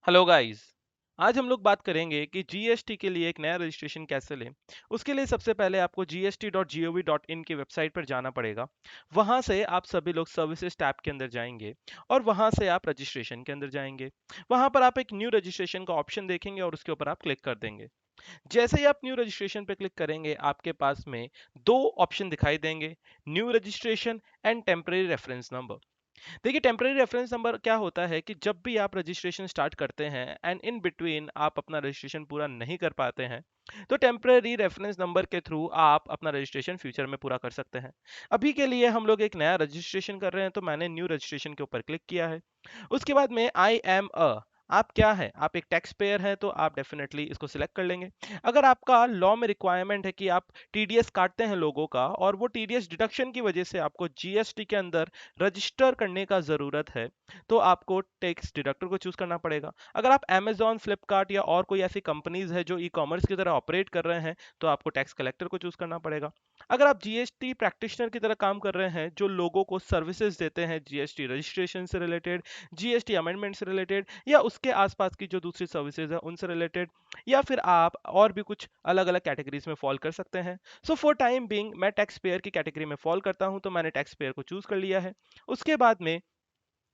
Hello guys. आज हम लोग बात करेंगे कि जीएसटी के लिए एक नया रजिस्ट्रेशन कैसे लें। उसके लिए सबसे पहले आपको gst.gov.in की वेबसाइट पर जाना पड़ेगा। वहां से आप सभी लोग सर्विसेज टैब के अंदर जाएंगे और वहां से आप रजिस्ट्रेशन के अंदर जाएंगे। वहां पर आप एक न्यू रजिस्ट्रेशन का ऑप्शन देखेंगे और उसके ऊपर आप क्लिक कर देंगे। जैसे ही आप न्यू रजिस्ट्रेशन पे क्लिक करेंगे आपके पास में दो ऑप्शन दिखाई देंगे, new registration and temporary reference number. देखिए टेम्परेरी रेफरेंस नंबर क्या होता है कि जब भी आप रजिस्ट्रेशन स्टार्ट करते हैं एंड इन बिटवीन आप अपना रजिस्ट्रेशन पूरा नहीं कर पाते हैं, तो टेम्परेरी रेफरेंस नंबर के थ्रू आप अपना रजिस्ट्रेशन फ्यूचर में पूरा कर सकते हैं। अभी के लिए हम लोग एक नया रजिस्ट्रेशन कर रहे हैं, तो मैंने न्यू रजिस्ट्रेशन के ऊपर क्लिक किया है। उसके बाद में आई एम अ, आप क्या है, आप एक टैक्स पेयर है, तो आप डेफिनेटली इसको सिलेक्ट कर लेंगे। अगर आपका लॉ में रिक्वायरमेंट है कि आप टीडीएस काटते हैं लोगों का और वो टीडीएस डिडक्शन की वजह से आपको जीएसटी के अंदर रजिस्टर करने का ज़रूरत है, तो आपको टैक्स डिडक्टर को चूज़ करना पड़ेगा। अगर आप अमेज़न, फ्लिपकार्ट या और कोई ऐसी कंपनीज़ है जो ई-कॉमर्स की तरह ऑपरेट कर रहे हैं, तो आपको टैक्स कलेक्टर को चूज़ करना पड़ेगा। अगर आप जीएसटी प्रैक्टिशनर की तरह काम कर रहे हैं, जो लोगों को सर्विसेज देते हैं जीएसटी रजिस्ट्रेशन से रिलेटेड, जीएसटी अमेंडमेंट से रिलेटेड या उसके आसपास की जो दूसरी सर्विसेज है उनसे रिलेटेड, या फिर आप और भी कुछ अलग-अलग कैटेगरीज में फॉल कर सकते हैं। सो फॉर टाइम बीइंग मैं टैक्स पेयर की कैटेगरी में फॉल करता हूं, तो मैंने टैक्स पेयर को चूज़ कर लिया है। उसके बाद में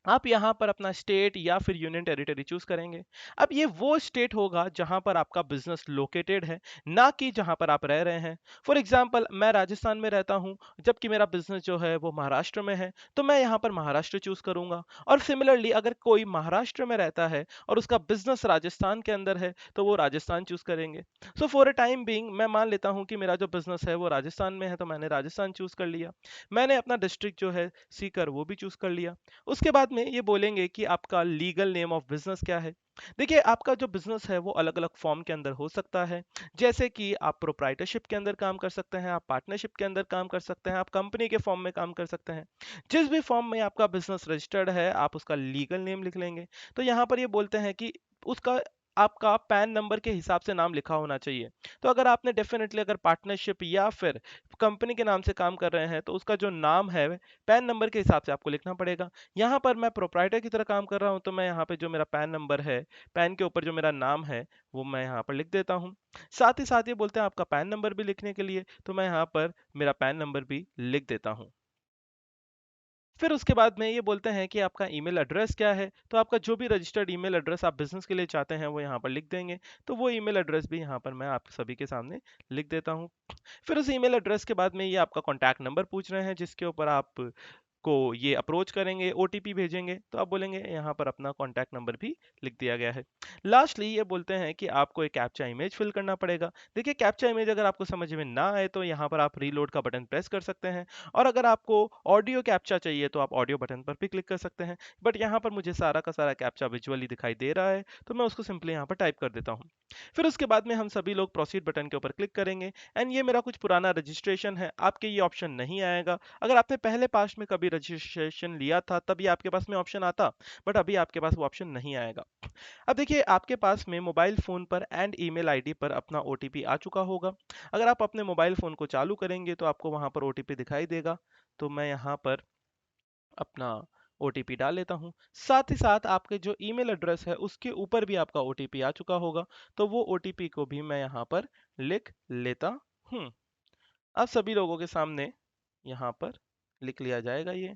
आप यहाँ पर अपना स्टेट या फिर यूनियन टेरिटरी चूज करेंगे। अब ये वो स्टेट होगा जहाँ पर आपका बिजनेस लोकेटेड है, ना कि जहाँ पर आप रह रहे हैं। फॉर एग्जांपल मैं राजस्थान में रहता हूँ, जबकि मेरा बिजनेस जो है वो महाराष्ट्र में है, तो मैं यहाँ पर महाराष्ट्र चूज करूंगा। और सिमिलरली अगर कोई महाराष्ट्र में रहता है और उसका बिजनेस राजस्थान के अंदर है, तो वो राजस्थान चूज करेंगे। So for a time being मैं मान लेता हूँ कि मेरा जो बिजनेस है वो राजस्थान में है, तो मैंने राजस्थान चूज कर लिया। मैंने अपना डिस्ट्रिक्ट जो है सीकर वो भी चूज कर लिया। उसके बाद में ये बोलेंगे कि आपका लीगल नेम ऑफ बिजनेस क्या है। देखिए आपका जो बिजनेस है वो अलग अलग फॉर्म के अंदर हो सकता है, जैसे कि आप प्रोप्राइटरशिप के अंदर काम कर सकते हैं, आप पार्टनरशिप के अंदर काम कर सकते हैं, आप कंपनी के फॉर्म में काम कर सकते हैं। जिस भी फॉर्म में आपका बिजनेस रजिस्टर्ड है आप उसका लीगल नेम लिख लेंगे। तो यहाँ पर ये बोलते हैं कि उसका आपका पैन नंबर के हिसाब से नाम लिखा होना चाहिए। तो अगर आपने डेफिनेटली अगर पार्टनरशिप या फिर कंपनी के नाम से काम कर रहे हैं, तो उसका जो नाम है पैन नंबर के हिसाब से आपको लिखना पड़ेगा। यहाँ पर मैं प्रोप्राइटर की तरह काम कर रहा हूँ, तो मैं यहाँ पे जो मेरा पैन नंबर है, पैन के ऊपर जो मेरा नाम है वो मैं यहाँ पर लिख देता हूँ। साथ ही साथ ये बोलते हैं आपका पैन नंबर भी लिखने के लिए, तो मैं यहाँ पर मेरा पैन नंबर भी लिख देता हूँ। फिर उसके बाद में ये बोलते हैं कि आपका ईमेल एड्रेस क्या है, तो आपका जो भी रजिस्टर्ड ईमेल एड्रेस आप बिजनेस के लिए चाहते हैं वो यहाँ पर लिख देंगे। तो वो ईमेल एड्रेस भी यहाँ पर मैं आप सभी के सामने लिख देता हूँ। फिर उस ईमेल एड्रेस के बाद में ये आपका कॉन्टैक्ट नंबर पूछ रहे हैं, जिसके ऊपर आप को ये अप्रोच करेंगे, ओटीपी भेजेंगे, तो आप बोलेंगे यहाँ पर अपना कॉन्टैक्ट नंबर भी लिख दिया गया है। लास्टली ये बोलते हैं कि आपको एक कैप्चा इमेज फिल करना पड़ेगा। देखिए कैप्चा इमेज अगर आपको समझ में ना आए तो यहाँ पर आप रीलोड का बटन प्रेस कर सकते हैं, और अगर आपको ऑडियो कैप्चा चाहिए तो आप ऑडियो बटन पर भी क्लिक कर सकते हैं। बट यहाँ पर मुझे सारा का सारा कैप्चा विजुअली दिखाई दे रहा है, तो मैं उसको सिंपली यहाँ पर टाइप कर देता हूँ। फिर उसके बाद में हम सभी लोग प्रोसीड बटन के ऊपर क्लिक करेंगे। एंड ये मेरा कुछ पुराना रजिस्ट्रेशन है, आपके ये ऑप्शन नहीं आएगा। अगर आपने पहले पास्ट में कभी रजिस्ट्रेशन लिया था तभी आपके पास में ऑप्शन आता, बट अभी आपके पास वो ऑप्शन नहीं आएगा। अब देखिए आपके पास में मोबाइल फ़ोन पर एंड ईमेल आईडी पर अपना ओटीपी आ चुका होगा। अगर आप अपने मोबाइल फ़ोन को चालू करेंगे तो आपको वहाँ पर ओटीपी दिखाई देगा। तो मैं यहाँ पर अपना ओटीपी डाल लेता हूँ। साथ ही साथ आपके जो ईमेल एड्रेस है उसके ऊपर भी आपका ओटीपी आ चुका होगा। तो वो ओटीपी को भी मैं यहाँ पर लिख लेता हूँ। अब सभी लोगों के सामने यहाँ पर लिख लिया जाएगा ये।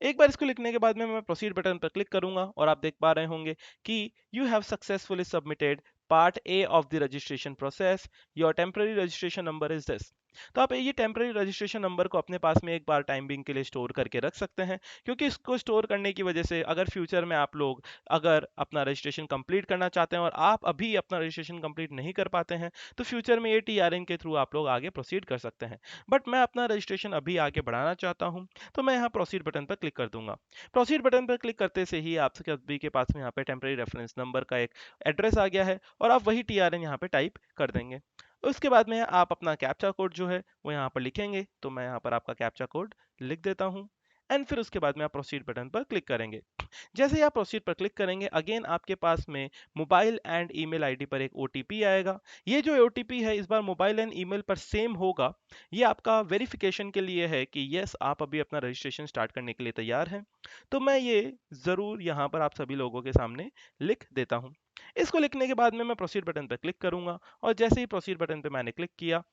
एक बार इसको लिखने के बाद में मैं प्रोसीड बटन पर क्लिक करूंगा और आप देख पा रहे होंगे कि you have successfully submitted part A of the registration process, your temporary registration number is this. तो आप ये टेम्पररी रजिस्ट्रेशन नंबर को अपने पास में एक बार टाइम बिंग के लिए स्टोर करके रख सकते हैं, क्योंकि इसको स्टोर करने की वजह से अगर फ्यूचर में आप लोग अगर अपना रजिस्ट्रेशन कंप्लीट करना चाहते हैं और आप अभी अपना रजिस्ट्रेशन कंप्लीट नहीं कर पाते हैं, तो फ्यूचर में ये टीआरएन के थ्रू आप लोग आगे प्रोसीड कर सकते हैं। बट मैं अपना रजिस्ट्रेशन अभी आगे बढ़ाना चाहता हूँ, तो मैं यहाँ प्रोसीड बटन पर क्लिक कर दूंगा। प्रोसीड बटन पर क्लिक करते से ही आप सभी के पास में यहाँ पे टेम्पररी रेफरेंस नंबर का एक एड्रेस आ गया है, और आप वही टीआरएन यहाँ पे टाइप कर देंगे। उसके बाद में आप अपना कैप्चा कोड जो है वो यहाँ पर लिखेंगे, तो मैं यहाँ पर आपका कैप्चा कोड लिख देता हूँ। एंड फिर उसके बाद में आप प्रोसीड बटन पर क्लिक करेंगे। जैसे ही आप प्रोसीड पर क्लिक करेंगे, अगेन आपके पास में मोबाइल एंड ईमेल आईडी पर एक ओटीपी आएगा। ये जो ओटीपी है इस बार मोबाइल एंड ईमेल पर सेम होगा। ये आपका वेरिफिकेशन के लिए है कि यस आप अभी अपना रजिस्ट्रेशन स्टार्ट करने के लिए तैयार हैं। तो मैं ये ज़रूर यहाँ पर आप सभी लोगों के सामने लिख देता हूँ। इसको लिखने के बाद में मैं प्रोसीड बटन पर क्लिक करूंगा, और जैसे ही प्रोसीड बटन पर मैंने क्लिक किया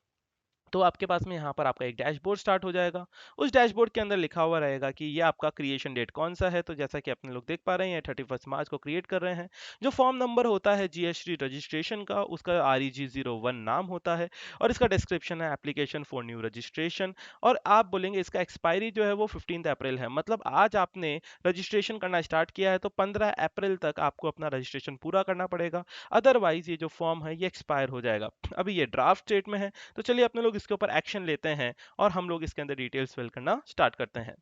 तो आपके पास में यहाँ पर आपका एक डैशबोर्ड स्टार्ट हो जाएगा। उस डैशबोर्ड के अंदर लिखा हुआ रहेगा कि ये आपका क्रिएशन डेट कौन सा है। तो जैसा कि अपने लोग देख पा रहे हैं 31 मार्च को क्रिएट कर रहे हैं। जो फॉर्म नंबर होता है जीएसटी रजिस्ट्रेशन का, उसका REG01 नाम होता है, और इसका डिस्क्रिप्शन है एप्लीकेशन फॉर न्यू रजिस्ट्रेशन। और आप बोलेंगे इसका एक्सपायरी जो है वो 15 अप्रैल है, मतलब आज आपने रजिस्ट्रेशन करना स्टार्ट किया है तो 15 अप्रैल तक आपको अपना रजिस्ट्रेशन पूरा करना पड़ेगा, अदरवाइज ये जो फॉर्म है ये एक्सपायर हो जाएगा। अभी ये ड्राफ्ट स्टेट में है, तो चलिए अपने लोग इसके ऊपर एक्शन लेते हैं और हम लोग इसके अंदर डिटेल्स फिल करना स्टार्ट करते हैं।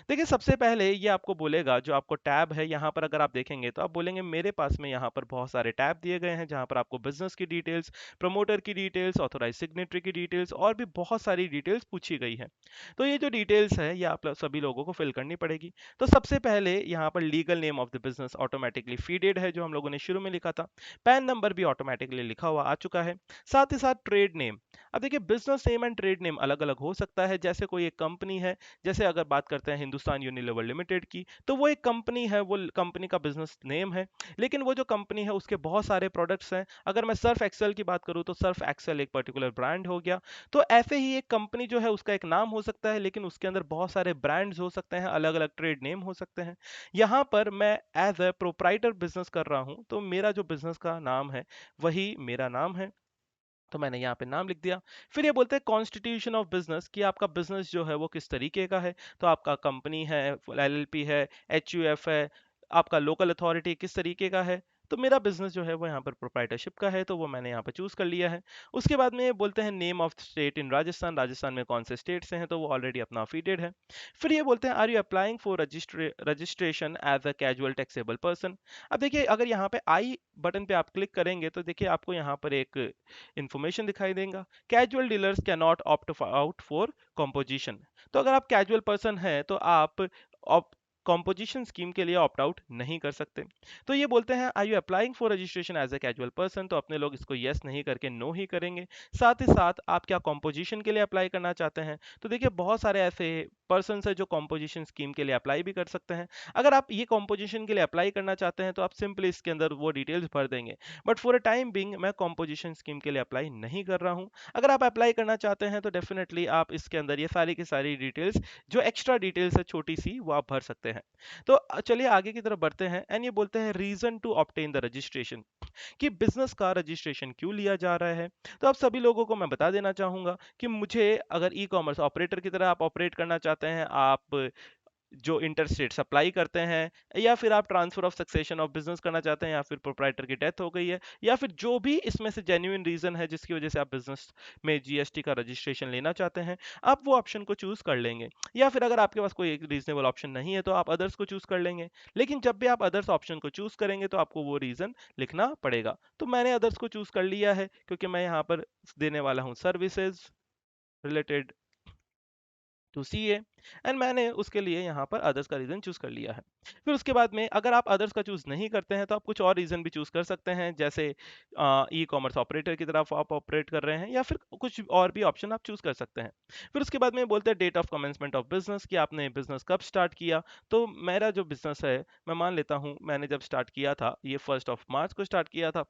देखिए सबसे पहले ये आपको बोलेगा, जो आपको टैब है यहाँ पर अगर आप देखेंगे तो आप बोलेंगे मेरे पास में यहाँ पर बहुत सारे टैब दिए गए हैं, जहाँ पर आपको बिजनेस की डिटेल्स, प्रमोटर की डिटेल्स, ऑथोराइज सिग्नेटरी की डिटेल्स और भी बहुत सारी डिटेल्स पूछी गई है। तो ये जो डिटेल्स है ये आप सभी लोगों को फिल करनी पड़ेगी। तो सबसे पहले यहाँ पर legal name of the business automatically feeded है, जो हम लोगों ने शुरू में लिखा था। पैन नंबर भी ऑटोमेटिकली लिखा हुआ आ चुका है। साथ ही साथ ट्रेड नेम, अब देखिए business name and trade name अलग अलग हो सकता है। जैसे कोई एक कंपनी है, जैसे अगर बात करते हैं हिंदुस्तान यूनिलीवर लिमिटेड की, तो वो एक कंपनी है, वो कंपनी का बिजनेस नेम है। लेकिन वो जो कंपनी है उसके बहुत सारे प्रोडक्ट्स हैं। अगर मैं सर्फ एक्सेल की बात करूं तो सर्फ एक्सेल एक पर्टिकुलर ब्रांड हो गया। तो ऐसे ही एक कंपनी जो है उसका एक नाम हो सकता है, लेकिन उसके अंदर बहुत सारे ब्रांड्स हो सकते हैं, अलग अलग ट्रेड नेम हो सकते हैं। यहाँ पर मैं एज ए प्रोप्राइटर बिजनेस कर रहा हूँ, तो मेरा जो बिजनेस का नाम है वही मेरा नाम है, तो मैंने यहाँ पे नाम लिख दिया। फिर ये बोलते हैं कॉन्स्टिट्यूशन ऑफ बिजनेस, कि आपका बिजनेस जो है वो किस तरीके का है। तो आपका कंपनी है, LLP है, HUF है, आपका लोकल अथॉरिटी किस तरीके का है। तो मेरा बिजनेस जो है वो यहाँ पर प्रोप्राइटरशिप का है, तो वो मैंने यहाँ पर चूज कर लिया है। उसके बाद में ये बोलते हैं name of state in Rajasthan, Rajasthan में कौन से स्टेट से हैं, तो वो ऑलरेडी अपना अफिडेड है। फिर ये बोलते हैं are you applying for registration as a casual taxable person. अब देखिए अगर यहाँ पे आई बटन पे आप क्लिक करेंगे तो देखिए आपको यहाँ पर एक इंफॉर्मेशन दिखाई देगा, casual dealers can not opt out for composition. तो अगर आप कैजुअल पर्सन हैं तो आप कॉम्पोजिशन स्कीम के लिए ऑप्ट आउट नहीं कर सकते। तो ये बोलते हैं are you applying for registration as a casual person, तो अपने लोग इसको यस नहीं करके नो ही करेंगे। साथ ही साथ आप क्या कॉम्पोजिशन के लिए अप्लाई करना चाहते हैं, तो देखिए बहुत सारे ऐसे पर्सन है जो कॉम्पोजिशन स्कीम के लिए अप्लाई भी कर सकते हैं। अगर आप ये कॉम्पोजिशन के लिए अप्लाई करना चाहते हैं तो आप सिंपली इसके अंदर वो डिटेल्स भर देंगे। But for a time being मैं कॉम्पोजिशन स्कीम के लिए अप्लाई नहीं कर रहा हूँ। अगर आप अप्लाई करना चाहते हैं तो डेफिनेटली आप इसके अंदर ये सारी की सारी डिटेल्स, जो एक्स्ट्रा डिटेल्स है छोटी सी, वो आप भर सकते हैं। तो चलिए आगे की तरफ बढ़ते हैं। एंड ये बोलते हैं reason to obtain the registration, कि बिजनेस का रजिस्ट्रेशन क्यों लिया जा रहा है। तो आप सभी लोगों को मैं बता देना चाहूंगा कि मुझे अगर ई कॉमर्स ऑपरेटर की तरह आप ऑपरेट करना चाहते हैं, आप जो इंटर स्टेट सप्लाई करते हैं, या फिर आप transfer of succession of business करना चाहते हैं, या फिर प्रोप्राइटर की डेथ हो गई है, या फिर जो भी इसमें से जेन्युइन रीजन है जिसकी वजह से आप बिजनेस में जीएसटी का रजिस्ट्रेशन लेना चाहते हैं, आप वो ऑप्शन को चूज कर लेंगे। या फिर अगर आपके पास कोई एक रीजनेबल ऑप्शन नहीं है तो आप अदर्स को चूज कर लेंगे। लेकिन जब भी आप अदर्स ऑप्शन को चूज करेंगे तो आपको वो रीजन लिखना पड़ेगा। तो मैंने अदर्स को चूज कर लिया है क्योंकि मैं यहाँ पर देने वाला हूँ services related to CA, and मैंने उसके लिए यहाँ पर अदर्स का रीजन चूज कर लिया है। फिर उसके बाद में अगर आप अदर्स का चूज नहीं करते हैं तो आप कुछ और रीजन भी चूज कर सकते हैं, जैसे ई कॉमर्स ऑपरेटर की तरफ आप ऑपरेट कर रहे हैं, या फिर कुछ और भी ऑप्शन आप चूज कर सकते हैं। फिर उसके बाद में बोलते हैं date of commencement of business, कि आपने बिजनेस कब स्टार्ट किया। तो मेरा जो बिजनेस है, मैं मान लेता हूँ मैंने जब स्टार्ट किया था ये 1 मार्च को स्टार्ट किया था।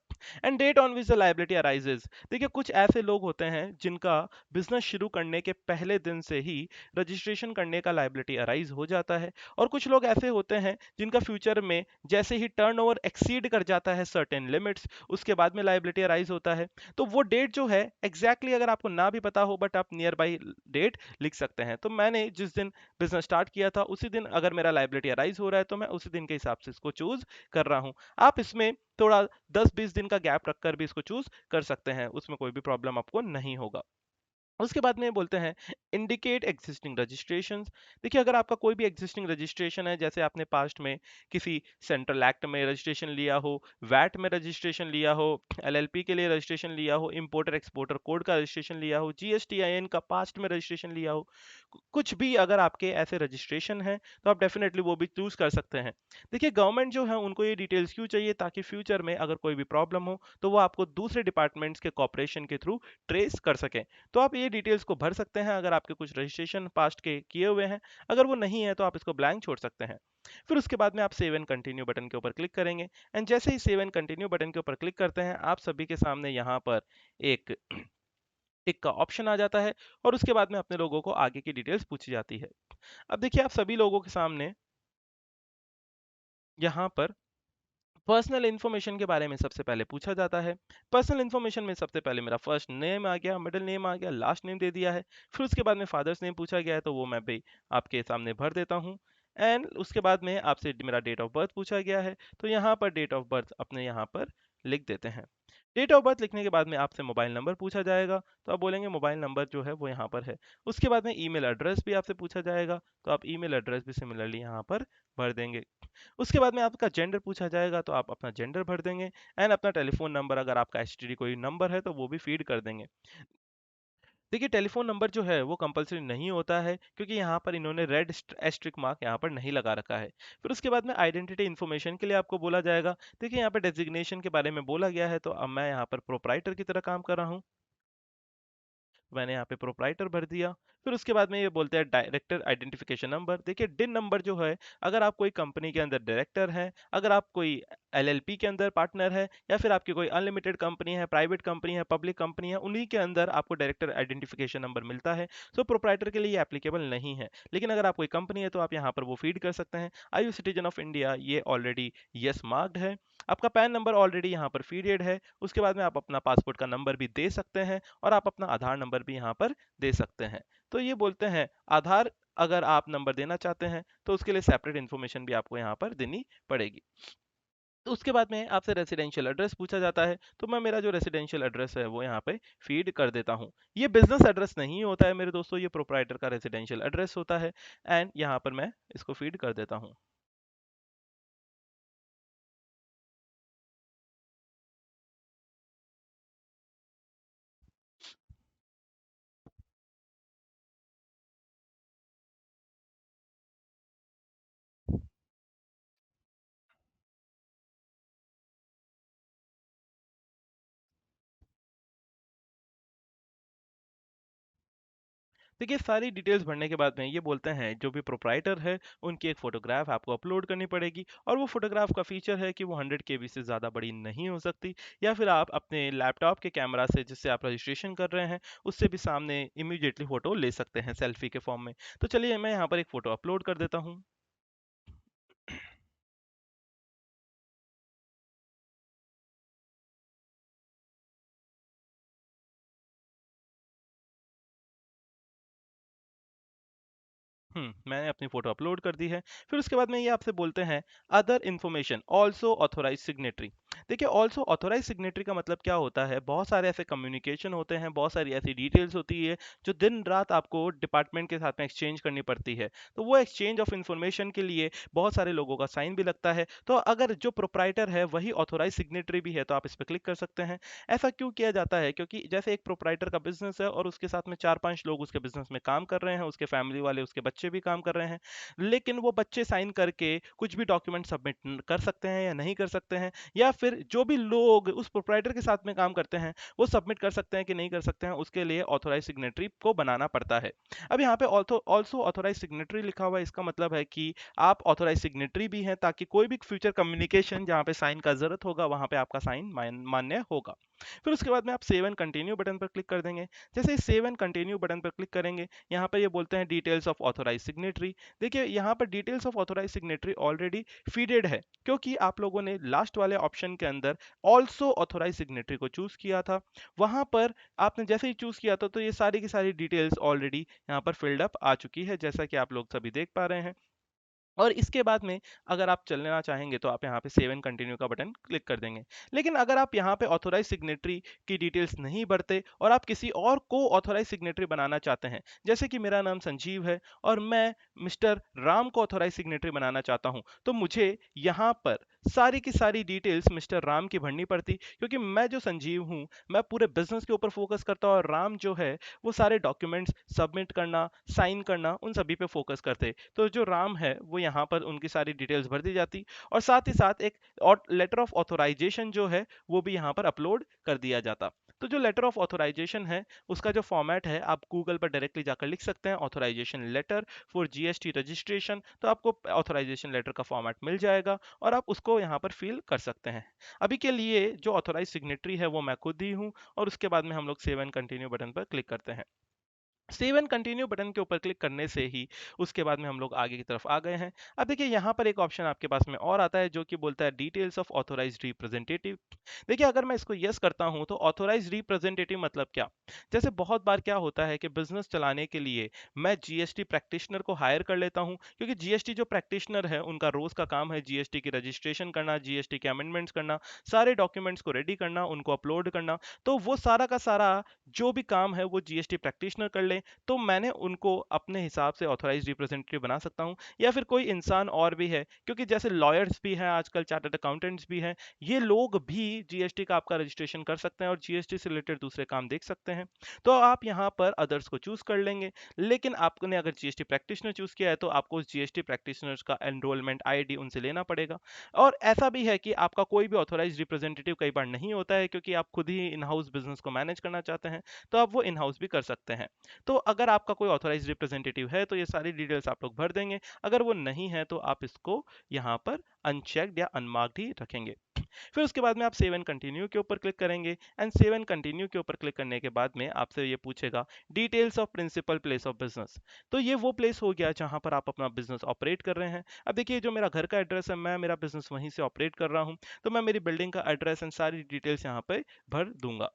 And date on which the liability arises, देखिए कुछ ऐसे लोग होते हैं जिनका बिजनेस शुरू करने के पहले दिन से ही रजिस्ट्रेशन करने का लायबिलिटी अराइज हो जाता है। और कुछ लोग ऐसे होते हैं जिनका फ्यूचर में जैसे ही टर्नओवर एक्सीड कर जाता है सर्टेन लिमिट्स, उसके बाद में लायबिलिटी अराइज होता है। तो वो डेट जो है एग्जैक्टली अगर आपको ना भी पता हो, बट आप नियर बाई डेट लिख सकते हैं। तो मैंने जिस दिन बिजनेस स्टार्ट किया था उसी दिन अगर मेरा लायबिलिटी अराइज हो रहा है तो मैं उसी दिन के हिसाब से इसको चूज कर रहा हूं। आप इसमें थोड़ा 10-20 दिन का गैप रखकर भी इसको चूज कर सकते हैं, उसमें कोई भी प्रॉब्लम आपको नहीं होगा। उसके बाद में बोलते हैं इंडिकेट एग्जिस्टिंग रजिस्ट्रेशंस। देखिए अगर आपका कोई भी एग्जिस्टिंग रजिस्ट्रेशन है, जैसे आपने पास्ट में किसी सेंट्रल एक्ट में रजिस्ट्रेशन लिया हो, वैट में रजिस्ट्रेशन लिया हो, एलएलपी के लिए रजिस्ट्रेशन लिया हो, इंपोर्टर एक्सपोर्टर कोड का रजिस्ट्रेशन लिया हो, जीएसटीआईएन का पास्ट में रजिस्ट्रेशन लिया हो, कुछ भी अगर आपके ऐसे रजिस्ट्रेशन है तो आप डेफिनेटली वो भी चूज कर सकते हैं। देखिए गवर्नमेंट जो है उनको ये डिटेल्स क्यों चाहिए, ताकि फ्यूचर में अगर कोई भी प्रॉब्लम हो तो वो आपको दूसरे डिपार्टमेंट्स के कॉपरेशन के थ्रू ट्रेस कर सकें। तो आप ये डिटेल्स को भर सकते हैं अगर आपके कुछ रजिस्ट्रेशन पास्ट के किए हुए हैं। अगर वो नहीं है तो आप इसको ब्लैंक छोड़ सकते हैं। फिर उसके बाद में आप सेव एंड कंटिन्यू बटन के ऊपर क्लिक करेंगे, एंड जैसे ही सेव एंड कंटिन्यू बटन के ऊपर क्लिक करते हैं आप सभी के सामने यहाँ पर एक टिक का ऑप्शन आ जाता है, और उसके बाद में अपने लोगों को आगे की डिटेल्स पूछी जाती है। अब देखिए आप सभी लोगों के सामने यहाँ पर पर्सनल इन्फॉर्मेशन के बारे में सबसे पहले पूछा जाता है। पर्सनल इन्फॉर्मेशन में सबसे पहले मेरा फर्स्ट नेम आ गया, मिडिल नेम आ गया, लास्ट नेम दे दिया है। फिर उसके बाद में फादर्स नेम पूछा गया है तो वो मैं भी आपके सामने भर देता हूँ। एंड उसके बाद में आपसे मेरा डेट ऑफ बर्थ पूछा गया है, तो यहाँ पर डेट ऑफ बर्थ अपने यहाँ पर लिख देते हैं। डेट ऑफ बर्थ लिखने के बाद में आपसे मोबाइल नंबर पूछा जाएगा, तो आप बोलेंगे मोबाइल नंबर जो है वो यहाँ पर है। उसके बाद में ईमेल एड्रेस भी आपसे पूछा जाएगा, तो आप ईमेल एड्रेस भी सिमिलरली यहाँ पर भर देंगे। उसके बाद में आपका जेंडर पूछा जाएगा, तो आप अपना जेंडर भर देंगे, एंड अपना टेलीफोन नंबर अगर आपका एसटीडी कोई नंबर है तो वो भी फीड कर देंगे। देखिए टेलीफोन नंबर जो है वो कंपलसरी नहीं होता है, क्योंकि यहाँ पर इन्होंने रेड एस्ट्रिक मार्क यहाँ पर नहीं लगा रखा है। फिर उसके बाद में आइडेंटिटी इन्फॉर्मेशन के लिए आपको बोला जाएगा। देखिए यहाँ पर डेजिग्नेशन के बारे में बोला गया है, तो अब मैं यहाँ पर प्रोपराइटर की तरह काम कर रहा हूँ, मैंने यहाँ पे प्रोपराइटर भर दिया। फिर उसके बाद में ये बोलते हैं डायरेक्टर आइडेंटिफिकेशन नंबर। देखिए डिन नंबर जो है, अगर आप कोई कंपनी के अंदर डायरेक्टर हैं, अगर आप कोई एलएलपी के अंदर पार्टनर है, या फिर आपकी कोई अनलिमिटेड कंपनी है, प्राइवेट कंपनी है, पब्लिक कंपनी है, उन्हीं के अंदर आपको डायरेक्टर आइडेंटिफिकेशन नंबर मिलता है। सो प्रोपराइटर के लिए ये एप्लीकेबल नहीं है, लेकिन अगर आप कोई कंपनी है तो आप यहाँ पर वो फीड कर सकते हैं। आई यू सिटीजन ऑफ इंडिया, ये ऑलरेडी यस मार्क्ड है। आपका पैन नंबर ऑलरेडी यहाँ पर फीडेड है। उसके बाद में आप अपना पासपोर्ट का नंबर भी दे सकते हैं, और आप अपना आधार नंबर भी यहाँ पर दे सकते हैं। तो ये बोलते हैं आधार अगर आप नंबर देना चाहते हैं तो उसके लिए सेपरेट इन्फॉर्मेशन भी आपको यहाँ पर देनी पड़ेगी। तो उसके बाद में आपसे रेसिडेंशियल एड्रेस पूछा जाता है, तो मैं मेरा जो रेसिडेंशियल एड्रेस है वो यहाँ पे फीड कर देता हूँ। ये बिजनेस एड्रेस नहीं होता है मेरे दोस्तों, ये प्रोप्राइटर का रेसिडेंशियल एड्रेस होता है, एंड यहाँ पर मैं इसको फीड कर देता हूँ। देखिए सारी डिटेल्स भरने के बाद में ये बोलते हैं जो भी प्रोप्राइटर है उनकी एक फ़ोटोग्राफ आपको अपलोड करनी पड़ेगी, और वो फ़ोटोग्राफ का फीचर है कि वो 100 KB से ज़्यादा बड़ी नहीं हो सकती, या फिर आप अपने लैपटॉप के कैमरा से जिससे आप रजिस्ट्रेशन कर रहे हैं उससे भी सामने इमीडिएटली फ़ोटो ले सकते हैं सेल्फी के फॉर्म में। तो चलिए मैं यहाँ पर एक फ़ोटो अपलोड कर देता हूँ। मैंने अपनी फ़ोटो अपलोड कर दी है। फिर उसके बाद में ये आपसे बोलते हैं other information also authorise signatory. देखिए ऑल्सो ऑथोराइज सिग्नेटरी का मतलब क्या होता है, बहुत सारे ऐसे कम्युनिकेशन होते हैं, बहुत सारी ऐसी डिटेल्स होती है जो दिन रात आपको डिपार्टमेंट के साथ में एक्सचेंज करनी पड़ती है। तो वो एक्सचेंज ऑफ इन्फॉर्मेशन के लिए बहुत सारे लोगों का साइन भी लगता है। तो अगर जो प्रोप्राइटर है वही ऑथोराइज सिग्नेटरी भी है तो आप इस पर क्लिक कर सकते हैं। ऐसा क्यों किया जाता है, क्योंकि जैसे एक प्रोप्राइटर का बिजनेस है और उसके साथ में 4-5 लोग उसके बिजनेस में काम कर रहे हैं, उसके फैमिली वाले उसके बच्चे भी काम कर रहे हैं, लेकिन वो बच्चे साइन करके कुछ भी डॉक्यूमेंट सबमिट कर सकते हैं या नहीं कर सकते हैं, या फिर जो भी लोग उस प्रोप्राइटर के साथ में काम करते हैं वो सबमिट कर सकते हैं कि नहीं कर सकते हैं, उसके लिए ऑथोराइज सिग्नेटरी को बनाना पड़ता है। अब यहाँ पे ऑल्सो ऑथोराइज सिग्नेटरी लिखा हुआ है, इसका मतलब है कि आप ऑथोराइज सिग्नेटरी भी हैं, ताकि कोई भी फ्यूचर कम्युनिकेशन जहाँ पे साइन का जरूरत होगा वहां पे आपका साइन मान्य होगा। फिर उसके बाद में आप सेव एंड कंटिन्यू बटन पर क्लिक कर देंगे। जैसे ही सेव एंड कंटिन्यू बटन पर क्लिक करेंगे यहाँ पर ये बोलते हैं डिटेल्स ऑफ ऑथोराइज सिग्नेटरी। देखिए यहाँ पर details of authorise signatory already feeded है, क्योंकि आप लोगों ने लास्ट वाले ऑप्शन के अंदर ऑल्सो ऑथोराइज सिग्नेटरी को चूज किया था। वहां पर आपने जैसे ही चूज किया था तो ये सारी की सारी डिटेल्स ऑलरेडी यहाँ पर फिल्ड अप आ चुकी है, जैसा कि आप लोग सभी देख पा रहे हैं। और इसके बाद में अगर आप चलना चाहेंगे तो आप यहाँ पे सेव एंड कंटिन्यू का बटन क्लिक कर देंगे। लेकिन अगर आप यहाँ पे ऑथोराइज सिग्नेटरी की डिटेल्स नहीं भरते और आप किसी और को ऑथोराइज सिग्नेटरी बनाना चाहते हैं, जैसे कि मेरा नाम संजीव है और मैं मिस्टर राम को ऑथोराइज सिग्नेटरी बनाना चाहता हूँ, तो मुझे यहाँ पर सारी की सारी डिटेल्स मिस्टर राम की भरनी पड़ती, क्योंकि मैं जो संजीव हूँ मैं पूरे बिजनेस के ऊपर फोकस करता हूँ और राम जो है वो सारे डॉक्यूमेंट्स सबमिट करना, साइन करना, उन सभी पे फोकस करते। तो जो राम है वो यहाँ पर उनकी सारी डिटेल्स भर दी जाती और साथ ही साथ एक और लेटर ऑफ ऑथोराइजेशन जो है वो भी यहाँ पर अपलोड कर दिया जाता। तो जो लेटर ऑफ ऑथोराइजेशन है उसका जो फॉर्मेट है आप गूगल पर डायरेक्टली जाकर लिख सकते हैं, authorisation letter for GST registration, तो आपको ऑथोराइजेशन लेटर का फॉर्मेट मिल जाएगा और आप उसको यहाँ पर फिल कर सकते हैं। अभी के लिए जो ऑथोराइज सिग्नेटरी है वो मैं खुद ही हूँ और उसके बाद में हम लोग सेव एंड कंटिन्यू बटन पर क्लिक करते हैं। सेव एंड कंटिन्यू बटन के ऊपर क्लिक करने से ही उसके बाद में हम लोग आगे की तरफ आ गए हैं। अब देखिए यहाँ पर एक ऑप्शन आपके पास में और आता है जो कि बोलता है डिटेल्स ऑफ ऑथोराइज्ड रिप्रेजेंटेटिव। देखिए अगर मैं इसको यस करता हूँ तो ऑथोराइज्ड रिप्रेजेंटेटिव मतलब क्या, जैसे बहुत बार क्या होता है कि बिजनेस चलाने के लिए मैं जीएसटी प्रैक्टिशनर को हायर कर लेता हूँ, क्योंकि जीएसटी जो प्रैक्टिशनर है उनका रोज का काम है जीएसटी की रजिस्ट्रेशन करना, जीएसटी के अमेंडमेंट्स करना, सारे डॉक्यूमेंट्स को रेडी करना, उनको अपलोड करना। तो वो सारा का सारा जो भी काम है वो जीएसटी प्रैक्टिशनर कर ले, तो मैंने उनको अपने हिसाब से ऑथराइज्ड रिप्रेजेंटेटिव बना सकता हूं, या फिर कोई इंसान और भी है, क्योंकि जैसे लॉयर्स भी हैं आजकल, चार्टर्ड अकाउंटेंट्स भी हैं, ये लोग भी जीएसटी का आपका रजिस्ट्रेशन कर सकते हैं और जीएसटी से रिलेटेड दूसरे काम देख सकते हैं। तो आप यहाँ पर अदर्स को चूज कर लेंगे, लेकिन आपने अगर जीएसटी प्रैक्टिशनर चूज किया है तो आपको उस जीएसटी प्रैक्टिशनर्स का एनरोलमेंट आईडी उनसे लेना पड़ेगा। और ऐसा भी है कि आपका कोई भी ऑथराइज्ड रिप्रेजेंटेटिव कई बार नहीं होता है, क्योंकि आप खुद ही इन हाउस बिजनेस को मैनेज करना चाहते हैं, तो आप वो इन हाउस भी कर सकते हैं। तो अगर आपका कोई ऑथराइज्ड रिप्रेजेंटेटिव है तो ये सारी डिटेल्स आप लोग भर देंगे, अगर वो नहीं है तो आप इसको यहाँ पर अनचेक्ड या अनमार्क्ड ही रखेंगे। फिर उसके बाद में आप सेव एंड कंटिन्यू के ऊपर क्लिक करेंगे एंड सेव एंड कंटिन्यू के ऊपर क्लिक करने के बाद में आपसे ये पूछेगा details of principal place of business. तो ये वो प्लेस हो गया जहां पर आप अपना बिजनेस ऑपरेट कर रहे हैं। अब देखिए जो मेरा घर का एड्रेस है, मैं मेरा बिजनेस वहीं से ऑपरेट कर रहा हूं, तो मैं मेरी बिल्डिंग का एड्रेस एंड सारी डिटेल्स यहाँ पे भर दूंगा।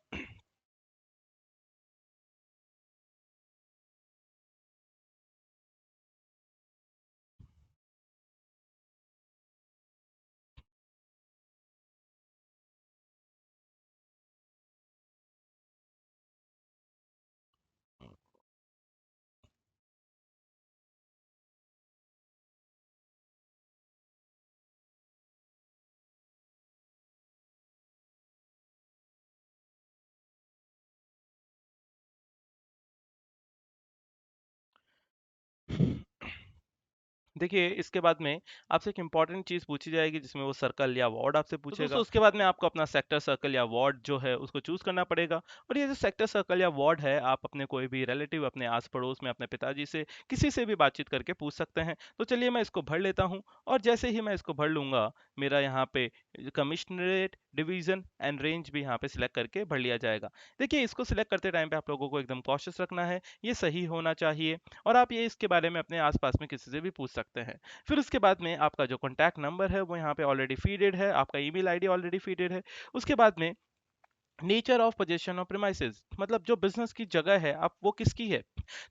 देखिए इसके बाद में आपसे एक इंपॉर्टेंट चीज पूछी जाएगी जिसमें वो सर्कल या वार्ड आपसे तो पूछेगा। दोस्तों उसके बाद में आपको अपना सेक्टर सर्कल या वार्ड जो है उसको चूज करना पड़ेगा। और ये जो सेक्टर सर्कल या वार्ड है आप अपने कोई भी रिलेटिव, अपने आस पड़ोस में अपने पिताजी से, किसी से भी बातचीत करके पूछ सकते हैं। तो चलिए मैं इसको भर लेता हूँ और जैसे ही मैं इसको भर लूंगा मेरा यहाँ पे कमिश्नरेट, डिवीजन एंड रेंज भी यहाँ पे सिलेक्ट करके भर लिया जाएगा। देखिए इसको सिलेक्ट करते टाइम पे आप लोगों को एकदम कॉशियस रखना है, ये सही होना चाहिए और आप ये इसके बारे में अपने आसपास में किसी से भी पूछ सकते हैं। फिर उसके बाद में आपका जो कॉन्टैक्ट नंबर है वो यहाँ पे ऑलरेडी फीडेड है, आपका ईमेल आईडी ऑलरेडी फीडेड है। उसके बाद में nature of possession of premises, मतलब जो बिजनेस की जगह है आप वो किसकी है।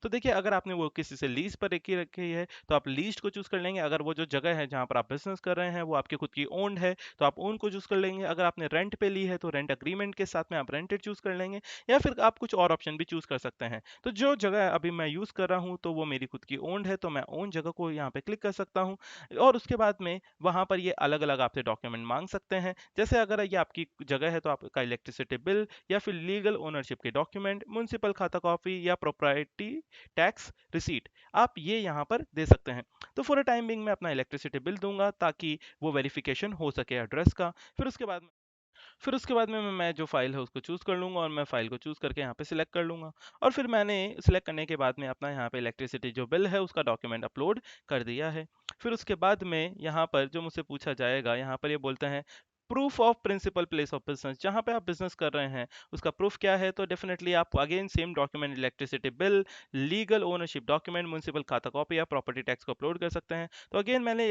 तो देखिए अगर आपने वो किसी से लीज पर रखी रखी है तो आप लीज को चूज कर लेंगे। अगर वो जो जगह है जहां पर आप बिजनेस कर रहे हैं वो आपकी खुद की ओन्ड है तो आप ओन को चूज कर लेंगे। अगर आपने रेंट पे ली है तो रेंट अग्रीमेंट के साथ में आप रेंटेड चूज कर लेंगे, या फिर आप कुछ और ऑप्शन भी चूज कर सकते हैं। तो जो जगह अभी मैं यूज कर रहा हूँ तो वो मेरी खुद की ओन्ड है, तो मैं ओन जगह को यहाँ पे क्लिक कर सकता हूँ। और उसके बाद में वहां पर ये अलग अलग आपसे डॉक्यूमेंट मांग सकते हैं। जैसे अगर ये आपकी जगह है तो आपका इलेक्ट्रिसिटी बिल या फिर लीगल ओनरशिप के डॉक्यूमेंट, म्युनिसिपल खाता कॉपी या प्रोप्राइटी टैक्स रिसीट, आप ये यहाँ पर दे सकते हैं। तो फॉर अ टाइम बिंग मैं अपना इलेक्ट्रिसिटी बिल दूंगा ताकि वो वेरिफिकेशन हो सके एड्रेस का। फिर उसके बाद में मैं जो फाइल है उसको चूज कर लूंगा और मैं फाइल को चूज करके यहाँ पे सिलेक्ट कर लूंगा। और फिर मैंने सिलेक्ट करने के बाद में अपना यहाँ पे इलेक्ट्रिसिटी जो बिल है उसका डॉक्यूमेंट अपलोड कर दिया है। फिर उसके बाद में यहाँ पर जो मुझसे पूछा जाएगा, यहाँ पर ये बोलते हैं proof of principal place of business, जहाँ पे आप बिजनेस कर रहे हैं उसका प्रूफ क्या है। तो डेफिनेटली आप again same document, electricity bill, legal ownership document, municipal खाता कॉपी या प्रॉपर्टी टैक्स को अपलोड कर सकते हैं। तो अगेन मैंने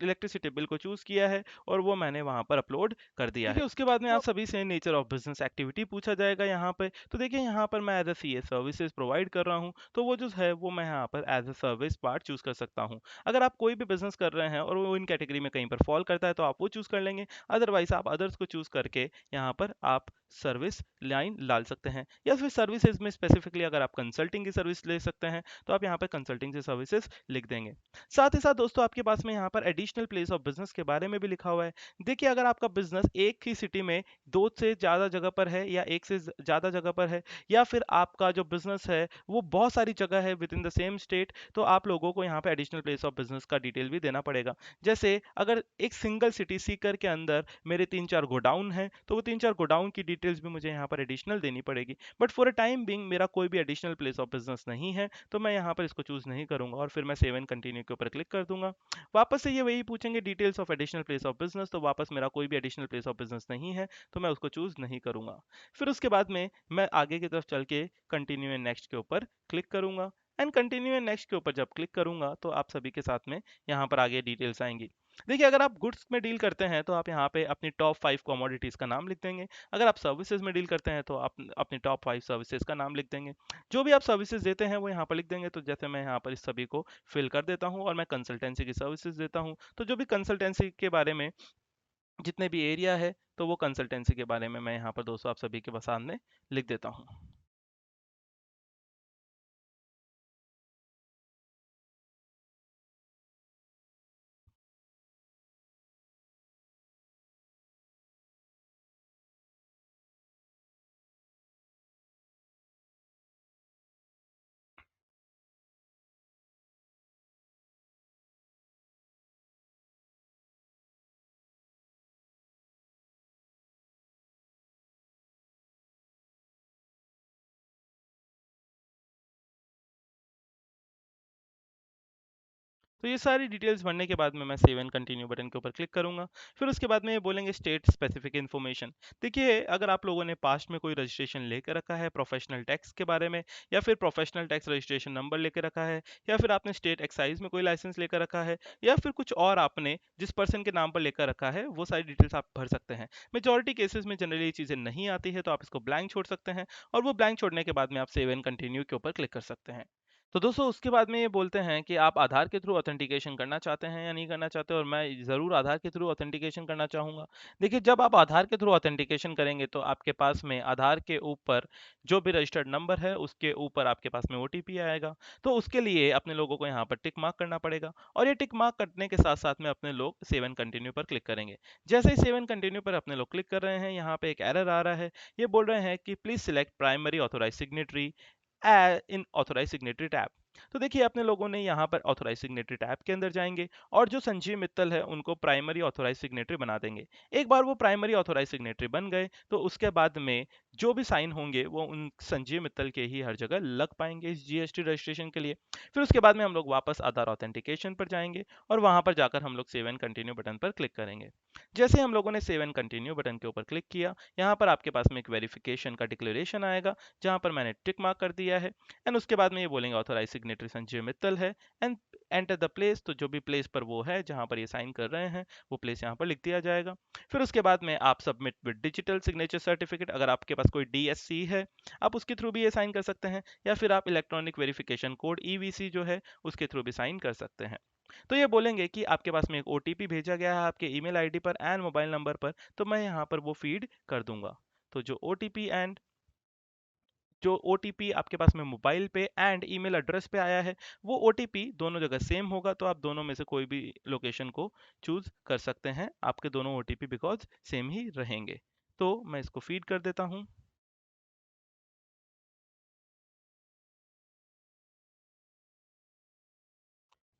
इलेक्ट्रिसिटी बिल को चूज किया है और वो मैंने वहां पर अपलोड कर दिया है। देखिए उसके बाद में आप सभी से नेचर ऑफ बिजनेस एक्टिविटी पूछा जाएगा यहाँ पे। तो देखिए यहाँ पर मैं as a CA services provide कर रहा हूँ, तो वो जो है वो मैं यहाँ पर as a service part choose कर सकता हूँ। अगर आप कोई भी बिजनेस कर रहे हैं और वो इन कैटेगरी में कहीं पर फॉल करता है तो आप वो चूज कर लेंगे, अदरवाइज आप अदर्स को चूज करके यहाँ पर आप सर्विस लाइन डाल सकते हैं। या फिर सर्विसेज में स्पेसिफिकली अगर आप कंसल्टिंग की सर्विस ले सकते हैं तो आप यहाँ पर कंसल्टिंग से सर्विसेज लिख देंगे। साथ ही साथ दोस्तों आपके पास में यहाँ पर एडिशनल प्लेस ऑफ बिजनेस के बारे में भी लिखा हुआ है। देखिए अगर आपका बिजनेस एक ही सिटी में दो से ज़्यादा जगह पर है या एक से ज़्यादा जगह पर है, या फिर आपका जो बिजनेस है वो बहुत सारी जगह है with in the same state, तो आप लोगों को यहाँ पे एडिशनल प्लेस ऑफ बिजनेस का डिटेल भी देना पड़ेगा। जैसे अगर एक सिंगल सिटी सीकर के अंदर मेरे 3-4 गोडाउन है तो वो 3-4 गोडाउन की डिटेल्स भी मुझे यहाँ पर एडिशनल देनी पड़ेगी। But for a time being मेरा कोई भी एडिशनल प्लेस ऑफ बिजनेस नहीं है, तो मैं यहाँ पर इसको चूज नहीं करूंगा और फिर मैं सेव एंड कंटिन्यू के ऊपर क्लिक कर दूंगा। वापस से ये वही पूछेंगे details of additional place of business, तो वापस मेरा कोई भी एडिशनल प्लेस ऑफ बिजनेस नहीं है तो मैं उसको चूज नहीं करूंगा। फिर उसके बाद में मैं आगे की तरफ चल के कंटिन्यू एंड नेक्स्ट के ऊपर क्लिक करूंगा। एंड कंटिन्यू एंड नेक्स्ट के ऊपर जब क्लिक करूंगा तो आप सभी के साथ में यहाँ पर आगे डिटेल्स आएंगी। देखिए अगर आप गुड्स में डील करते हैं तो आप यहाँ पे अपनी टॉप 5 कमोडिटीज का नाम लिख देंगे। अगर आप सर्विसेज में डील करते हैं तो आप अपनी टॉप 5 सर्विसेज का नाम लिख देंगे। जो भी आप सर्विसेज देते हैं वो यहाँ पर लिख देंगे। तो जैसे मैं यहाँ पर इस सभी को फिल कर देता हूँ और मैं कंसल्टेंसी की सर्विसेज देता हूँ, तो जो भी कंसल्टेंसी के बारे में जितने भी एरिया है तो वो कंसल्टेंसी के बारे में मैं यहाँ पर दोस्तों आप सभी के सामने लिख देता हूँ। तो ये सारी डिटेल्स भरने के बाद में मैं सेव एंड कंटिन्यू बटन के ऊपर क्लिक करूंगा। फिर उसके बाद में ये बोलेंगे स्टेट स्पेसिफिक इन्फॉर्मेशन। देखिए अगर आप लोगों ने पास्ट में कोई रजिस्ट्रेशन लेकर रखा है प्रोफेशनल टैक्स के बारे में, या फिर प्रोफेशनल टैक्स रजिस्ट्रेशन नंबर लेकर रखा है, या फिर आपने स्टेट एक्साइज में कोई लाइसेंस लेकर रखा है, या फिर कुछ और आपने जिस पर्सन के नाम पर लेकर रखा है, वो सारी डिटेल्स आप भर सकते हैं। मेजॉरिटी केसेस में जनरली ये चीज़ें नहीं आती है तो आप इसको ब्लैंक छोड़ सकते हैं, और वो ब्लैंक छोड़ने के बाद में आप सेव एंड कंटिन्यू के ऊपर क्लिक कर सकते हैं। तो दोस्तों उसके बाद में ये बोलते हैं कि आप आधार के थ्रू ऑथेंटिकेशन करना चाहते हैं या नहीं करना चाहते, और मैं ज़रूर आधार के थ्रू ऑथेंटिकेशन करना चाहूँगा। देखिए जब आप आधार के थ्रू ऑथेंटिकेशन करेंगे तो आपके पास में आधार के ऊपर जो भी रजिस्टर्ड नंबर है उसके ऊपर आपके पास में ओटीपी आएगा। तो उसके लिए अपने लोगों को यहाँ पर टिक मार्क करना पड़ेगा, और ये टिक मार्क करने के साथ साथ में अपने लोग सेव एंड कंटिन्यू पर क्लिक करेंगे। जैसे ही सेव एंड कंटिन्यू पर अपने लोग क्लिक कर रहे हैं, यहाँ पे एक एरर आ रहा है। ये बोल रहे हैं कि please select primary authorise signatory in authorise signatory tab. तो देखिए अपने लोगों ने यहाँ पर ऑथोराइज सिग्नेटरी टैब के अंदर जाएंगे और जो संजीव मित्तल है उनको प्राइमरी ऑथोराइज सिग्नेटरी बना देंगे। एक बार वो प्राइमरी ऑथोराइज सिग्नेटरी बन गए तो उसके बाद में जो भी साइन होंगे वो उन संजीव मित्तल के ही हर जगह लग पाएंगे इस जीएसटी रजिस्ट्रेशन के लिए। फिर उसके बाद में हम लोग वापस आधार ऑथेंटिकेशन पर जाएंगे और वहां पर जाकर हम लोग सेव एंड कंटिन्यू बटन पर क्लिक करेंगे। जैसे हम लोगों ने सेव एंड कंटिन्यू बटन के ऊपर क्लिक किया, यहाँ पर आपके पास में एक वेरिफिकेशन का डिक्लेरेशन आएगा जहाँ पर मैंने टिक मार्क कर दिया है। एंड उसके बाद में ये बोलेंगे ऑथोराइज सिग्नेटरी संजय मित्तल है, एंड एंटर द प्लेस। तो जो भी प्लेस पर वो है जहां पर ये साइन कर रहे हैं वो प्लेस यहाँ पर लिख दिया जाएगा। फिर उसके बाद में आप submit with digital signature certificate, अगर आपके पास कोई डीएससी है आप उसके थ्रू भी ये साइन कर सकते हैं, या फिर आप इलेक्ट्रॉनिक वेरिफिकेशन कोड ईवीसी जो है उसके थ्रू भी साइन कर सकते हैं। तो ये बोलेंगे कि आपके पास में एक ओटीपी भेजा गया है आपके ईमेल आईडी पर एंड मोबाइल नंबर पर, तो मैं यहाँ पर वो फीड कर दूंगा। तो जो ओटीपी एंड जो ओटीपी आपके पास में मोबाइल पे एंड ईमेल एड्रेस पे आया है वो ओटीपी दोनों जगह सेम होगा, तो आप दोनों में से कोई भी लोकेशन को चूज कर सकते हैं। आपके दोनों ओटीपी बिकॉज सेम ही रहेंगे। तो मैं इसको फीड कर देता हूँ।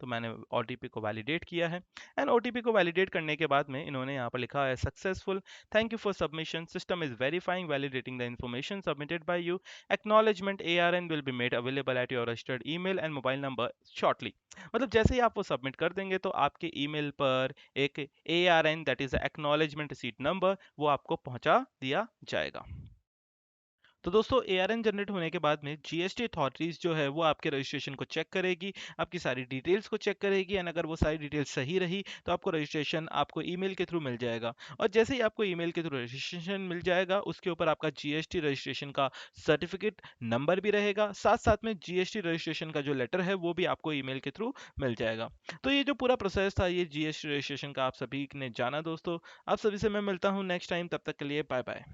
तो मैंने ओटीपी को वैलिडेट किया है, एंड ओटीपी को वैलिडेट करने के बाद में इन्होंने यहाँ पर लिखा है successful, thank you for submission, system is verifying validating the information submitted by you, acknowledgement ARN will be made available at your registered email and mobile number shortly. मतलब जैसे ही आप वो सबमिट कर देंगे तो आपके ईमेल पर एक ARN that is acknowledgement receipt number वो आपको पहुंचा दिया जाएगा। तो दोस्तों एआरएन जनरेट होने के बाद में जीएसटी अथॉरिटीज जो है वो आपके रजिस्ट्रेशन को चेक करेगी, आपकी सारी डिटेल्स को चेक करेगी, एंड अगर वो सारी डिटेल्स सही रही तो आपको रजिस्ट्रेशन आपको ईमेल के थ्रू मिल जाएगा। और जैसे ही आपको ईमेल के थ्रू रजिस्ट्रेशन मिल जाएगा, उसके ऊपर आपका जीएसटी रजिस्ट्रेशन का सर्टिफिकेट नंबर भी रहेगा, साथ साथ में जीएसटी रजिस्ट्रेशन का जो लेटर है वो भी आपको ईमेल के थ्रू मिल जाएगा। तो ये जो पूरा प्रोसेस था ये जीएसटी रजिस्ट्रेशन का, आप सभी ने जाना दोस्तों। आप सभी से मैं मिलता हूँ नेक्स्ट टाइम, तब तक के लिए बाय बाय।